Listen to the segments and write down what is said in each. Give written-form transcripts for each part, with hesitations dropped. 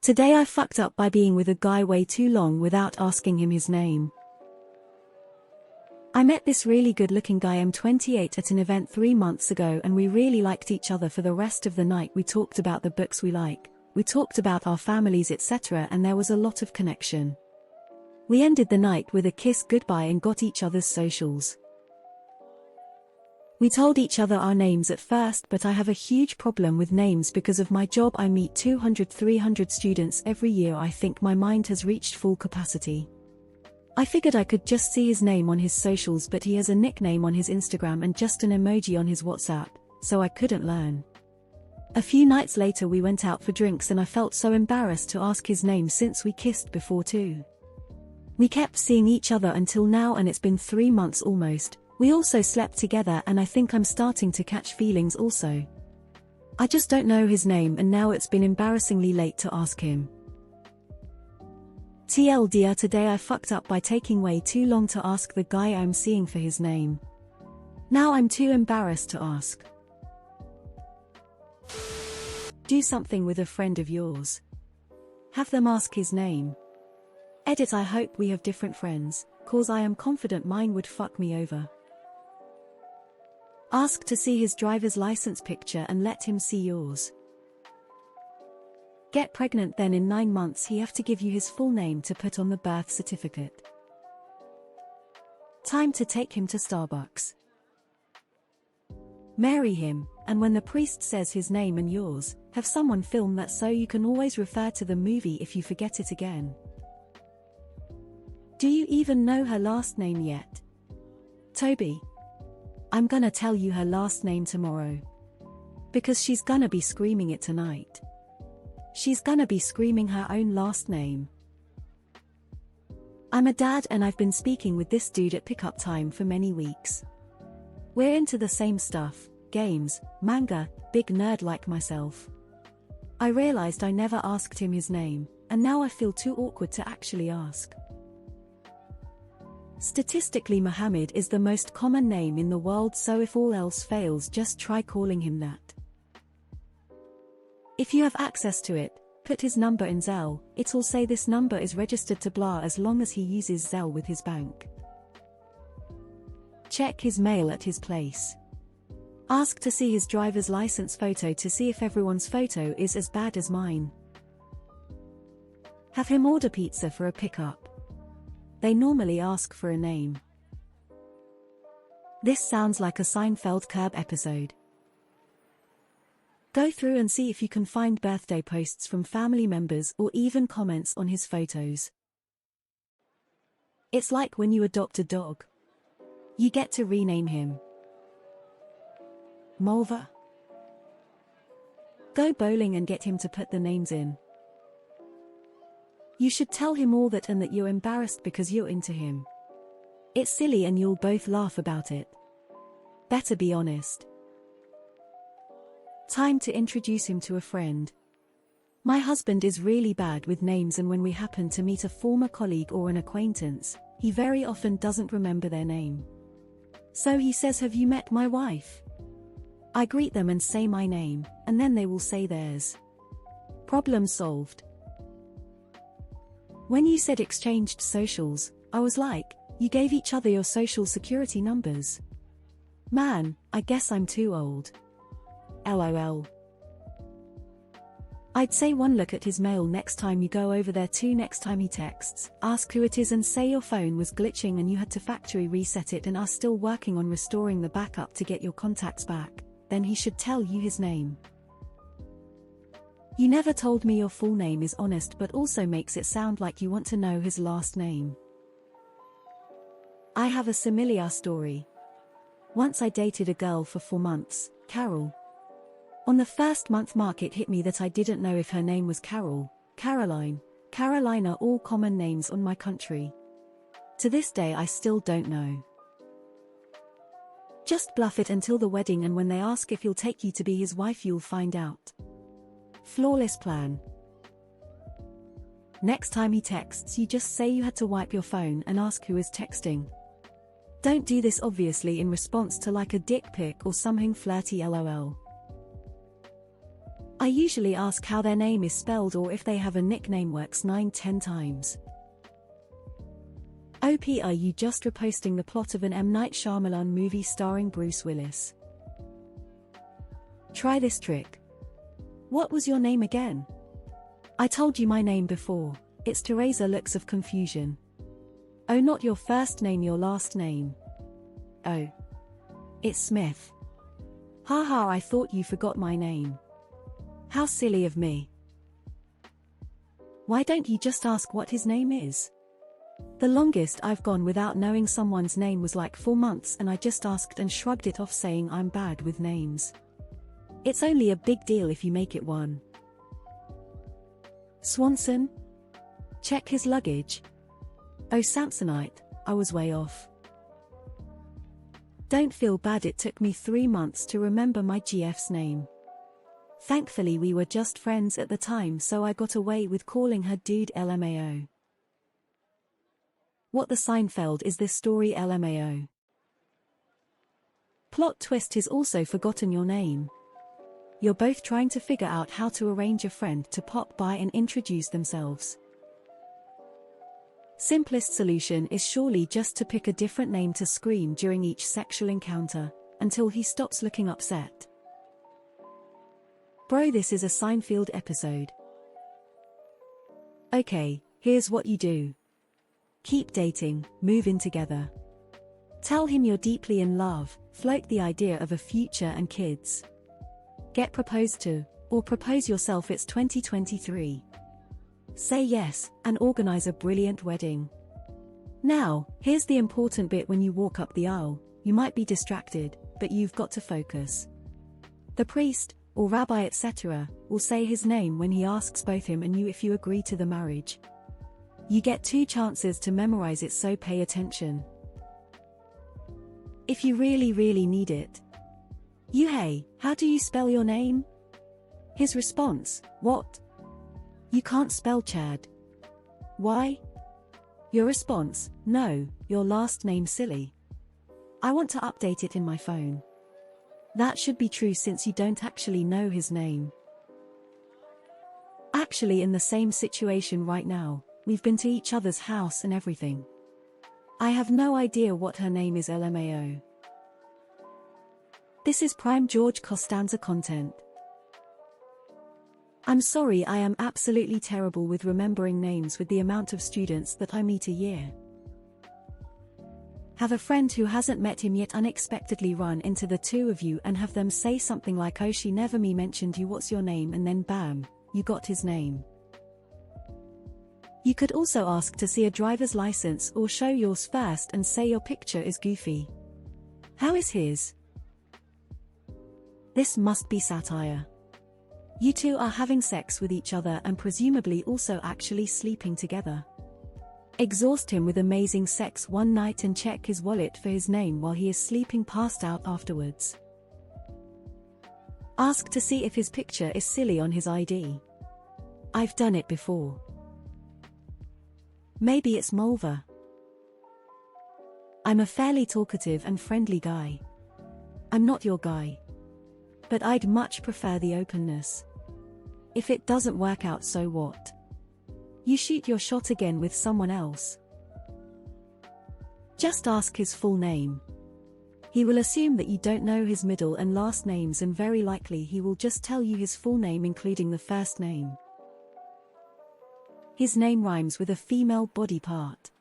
Today I fucked up by being with a guy way too long without asking him his name. I met this really good-looking guy I'm 28 at an event 3 months ago and we really liked each other. For the rest of the night we talked about the books we like, we talked about our families etc. and there was a lot of connection. We ended the night with a kiss goodbye and got each other's socials. We told each other our names at first, but I have a huge problem with names because of my job. I meet 200-300 students every year. I think my mind has reached full capacity. I figured I could just see his name on his socials, but he has a nickname on his Instagram and just an emoji on his WhatsApp, so I couldn't learn. A few nights later we went out for drinks and I felt so embarrassed to ask his name since we kissed before too. We kept seeing each other until now and it's been 3 months almost. We also slept together and I think I'm starting to catch feelings also. I just don't know his name and now it's been embarrassingly late to ask him. TLDR, today I fucked up by taking way too long to ask the guy I'm seeing for his name. Now I'm too embarrassed to ask. Do something with a friend of yours. Have them ask his name. Edit, I hope we have different friends, cause I am confident mine would fuck me over. Ask to see his driver's license picture and let him see yours. Get pregnant, then in 9 months he have to give you his full name to put on the birth certificate. Time to take him to Starbucks. Marry him, and when the priest says his name and yours, have someone film that so you can always refer to the movie if you forget it again. Do you even know her last name yet? Toby. I'm gonna tell you her last name tomorrow. Because she's gonna be screaming it tonight. She's gonna be screaming her own last name. I'm a dad and I've been speaking with this dude at pickup time for many weeks. We're into the same stuff, games, manga, big nerd like myself. I realized I never asked him his name, and now I feel too awkward to actually ask. Statistically, Mohammed is the most common name in the world, so if all else fails, just try calling him that. If you have access to it, put his number in Zelle. It'll say this number is registered to blah as long as he uses Zelle with his bank. Check his mail at his place. Ask to see his driver's license photo to see if everyone's photo is as bad as mine. Have him order pizza for a pickup. They normally ask for a name. This sounds like a Seinfeld Curb episode. Go through and see if you can find birthday posts from family members or even comments on his photos. It's like when you adopt a dog. You get to rename him. Mulva. Go bowling and get him to put the names in. You should tell him all that and that you're embarrassed because you're into him. It's silly and you'll both laugh about it. Better be honest. Time to introduce him to a friend. My husband is really bad with names, and when we happen to meet a former colleague or an acquaintance, he very often doesn't remember their name. So he says, "Have you met my wife?" I greet them and say my name, and then they will say theirs. Problem solved. When you said exchanged socials, I was like, you gave each other your social security numbers. Man, I guess I'm too old. LOL. I'd say 1, look at his mail next time you go over there. 2, next time he texts, ask who it is and say your phone was glitching and you had to factory reset it and are still working on restoring the backup to get your contacts back. Then he should tell you his name. You never told me your full name is honest, but also makes it sound like you want to know his last name. I have a similar story. Once I dated a girl for 4 months, Carol. On the first month mark it hit me that I didn't know if her name was Carol, Caroline, Carolina, all common names on my country. To this day I still don't know. Just bluff it until the wedding, and when they ask if he'll take you to be his wife you'll find out. Flawless plan. Next time he texts you just say you had to wipe your phone and ask who is texting. Don't do this obviously in response to like a dick pic or something flirty, LOL. I usually ask how their name is spelled or if they have a nickname. Works 9-10 times. OP, are you just reposting the plot of an M. Night Shyamalan movie starring Bruce Willis? Try this trick. What was your name again? I told you my name before. It's Teresa. Looks of confusion. Oh, not your first name, your last name. Oh. It's Smith. Haha, I thought you forgot my name. How silly of me. Why don't you just ask what his name is? The longest I've gone without knowing someone's name was like 4 months, and I just asked and shrugged it off, saying I'm bad with names. It's only a big deal if you make it one. Swanson? Check his luggage. Oh, Samsonite, I was way off. Don't feel bad, it took me 3 months to remember my GF's name. Thankfully we were just friends at the time, so I got away with calling her Dude. LMAO. What the Seinfeld is this story? LMAO. Plot twist: he's also forgotten your name. You're both trying to figure out how to arrange a friend to pop by and introduce themselves. Simplest solution is surely just to pick a different name to scream during each sexual encounter, until he stops looking upset. Bro, this is a Seinfeld episode. Okay, here's what you do. Keep dating, move in together. Tell him you're deeply in love, float the idea of a future and kids. Get proposed to, or propose yourself. It's 2023. Say yes, and organize a brilliant wedding. Now, here's the important bit: when you walk up the aisle, you might be distracted, but you've got to focus. The priest, or rabbi etc., will say his name when he asks both him and you if you agree to the marriage. You get 2 chances to memorize it, so pay attention. If you really need it. Hey, how do you spell your name? His response: what? You can't spell Chad. Why? Your response: no, your last name, silly. I want to update it in my phone. That should be true since you don't actually know his name. Actually, in the same situation right now, we've been to each other's house and everything. I have no idea what her name is. LMAO. This is prime George Costanza content. I'm sorry, I am absolutely terrible with remembering names with the amount of students that I meet a year. Have a friend who hasn't met him yet unexpectedly run into the 2 of you and have them say something like, oh, she never me mentioned you, what's your name? And then bam, you got his name. You could also ask to see a driver's license or show yours first and say your picture is goofy. How is his? This must be satire. You 2 are having sex with each other and presumably also actually sleeping together. Exhaust him with amazing sex one night and check his wallet for his name while he is sleeping passed out afterwards. Ask to see if his picture is silly on his ID. I've done it before. Maybe it's Mulva. I'm a fairly talkative and friendly guy. I'm not your guy. But I'd much prefer the openness. If it doesn't work out, so what? You shoot your shot again with someone else. Just ask his full name. He will assume that you don't know his middle and last names, and very likely he will just tell you his full name including the first name. His name rhymes with a female body part.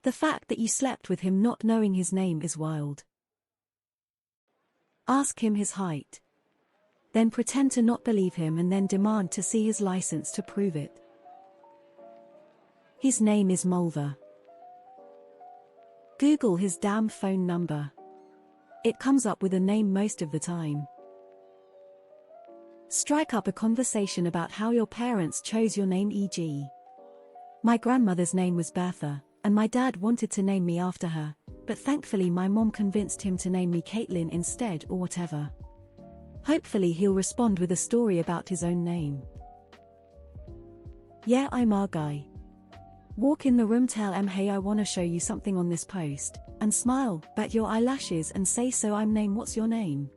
The fact that you slept with him not knowing his name is wild. Ask him his height. Then pretend to not believe him and then demand to see his license to prove it. His name is Mulva. Google his damn phone number. It comes up with a name most of the time. Strike up a conversation about how your parents chose your name, e.g. My grandmother's name was Bertha, and my dad wanted to name me after her, but thankfully my mom convinced him to name me Caitlin instead, or whatever. Hopefully he'll respond with a story about his own name. Yeah, I'm our guy. Walk in the room, tell him, hey, I wanna show you something on this post, and smile, bat your eyelashes and say, so I'm name, what's your name?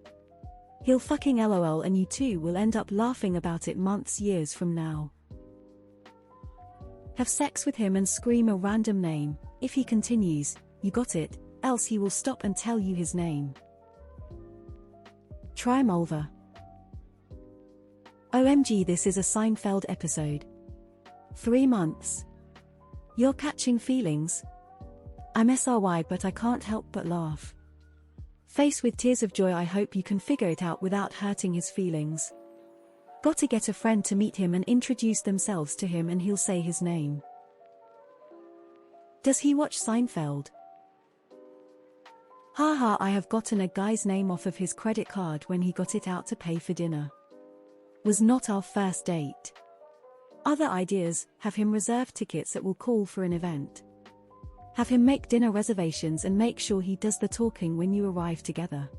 He'll fucking LOL and you two will end up laughing about it months, years from now. Have sex with him and scream a random name. If he continues, you got it, else he will stop and tell you his name. Try Mulva. OMG, this is a Seinfeld episode. 3 months. You're catching feelings? I'm SRY, but I can't help but laugh. Face with tears of joy, I hope you can figure it out without hurting his feelings. Gotta get a friend to meet him and introduce themselves to him and he'll say his name. Does he watch Seinfeld? Haha, I have gotten a guy's name off of his credit card when he got it out to pay for dinner. Was not our first date. Other ideas: have him reserve tickets that will call for an event. Have him make dinner reservations and make sure he does the talking when you arrive together.